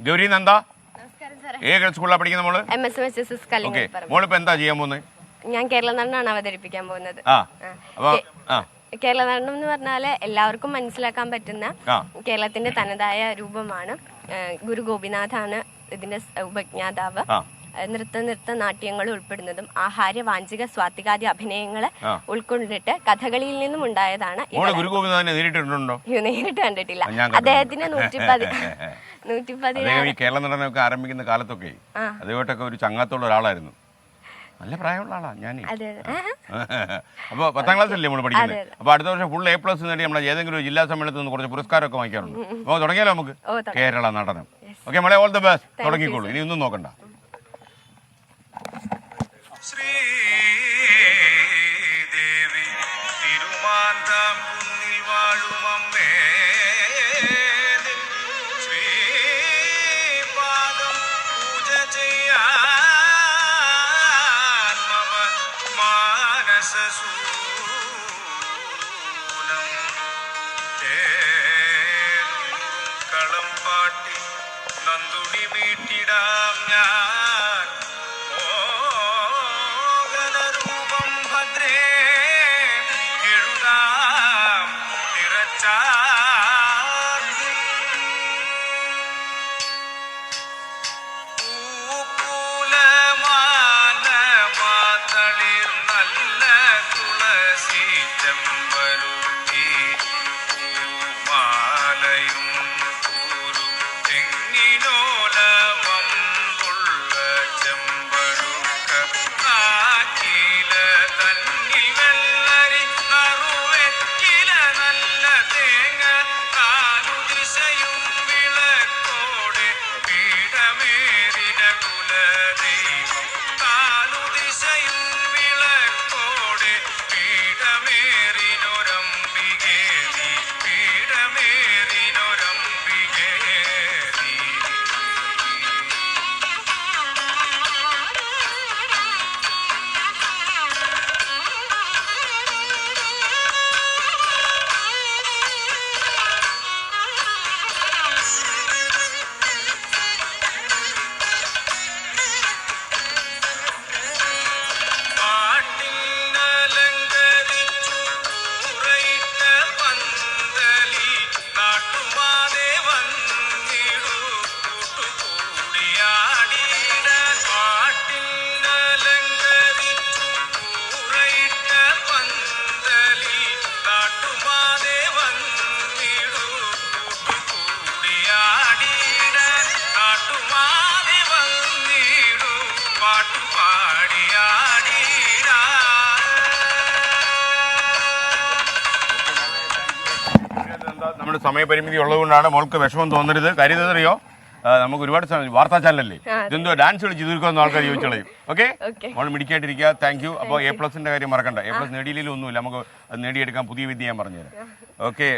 ഗൗരി നന്ദ ഏത് സ്കൂളിലാണ് പഠിക്കുന്ന മോള്? ഓക്കെ. മോളിപ്പോ എന്താ ചെയ്യാൻ പോകുന്നത്? ഞാൻ കേരള നടനാണ് അവതരിപ്പിക്കാൻ പോകുന്നത്. അപ്പൊ കേരള നടനം എന്ന് പറഞ്ഞാല് എല്ലാവർക്കും മനസ്സിലാക്കാൻ പറ്റുന്ന കേരളത്തിന്റെ തനതായ രൂപമാണ്. ഗുരു ഗോപിനാഥാണ് ഇതിന്റെ ഉപജ്ഞാതാവ്. നൃത്ത നാട്യങ്ങൾ ഉൾപ്പെടുന്നതും ആഹാര്യ വാഞ്ചിക സ്വാത്തികാദി അഭിനയങ്ങള് ഉൾക്കൊണ്ടിട്ട് കഥകളിയിൽ നിന്നും ഉണ്ടായതാണ്. നേരിട്ട് കണ്ടിട്ടില്ല. അദ്ദേഹത്തിന് 110 കേരള നടനമൊക്കെ ആരംഭിക്കുന്ന കാലത്തൊക്കെ അതുകൊണ്ടൊക്കെ ഒരു ചങ്ങാത്തുള്ള ഒരാളായിരുന്നു. നല്ല പ്രായമുള്ള ആളാ ഞാൻ. അപ്പൊ 10ാം ക്ലാസ്സിലല്ലേ നമ്മൾ പഠിക്കുന്നത്. അപ്പൊ അടുത്ത വർഷം ഫുൾ A+ നേടി നമ്മളെ ഏതെങ്കിലും ജില്ലാ സമ്മേളനത്തിൽ നിന്ന് കുറച്ച് പുരസ്കാരമൊക്കെ വാങ്ങിക്കാറുണ്ട്. അപ്പൊ തുടങ്ങിയാലോ നമുക്ക് കേരള നടനം? ഓക്കെ മോളെ, ഓൾ ദി ബെസ്റ്റ്. തുടങ്ങിക്കോളൂ, ഇനി ഒന്നും നോക്കണ്ട. ശ്രീദേവി തിരുമാന്താം കുന്നിൽ വാഴുമമ്മേ, ശ്രീപാദം പൂജ ചെയ്യാൻ മമ മാനസസൂനം കളം പാട്ടി നന്ദുടി വീട്ടിടാം ഞാൻ. നമ്മുടെ സമയപരിമിതി ഉള്ളതുകൊണ്ടാണ് മോൾക്ക് വിഷമം തോന്നരുത്. കാര്യം അറിയോ, നമുക്ക് ഒരുപാട് വാർത്താ ചാനലല്ലേ, ഇതെന്തോ ഡാൻസ് കളിച്ച് തീർക്കുമെന്ന് ആൾക്കാർ ചോദിച്ചോളയും. ഓക്കെ, മോൾ മിടിക്കായിട്ടിരിക്കുക. Thank you. അപ്പോൾ A+ കാര്യം മറക്കണ്ട. A+ നേടിയില്ലെങ്കിലും ഒന്നുമില്ല, നമുക്ക് അത് നേടിയെടുക്കാൻ പുതിയ വിദ്യ ഞാൻ പറഞ്ഞുതരാം. ഓക്കെ.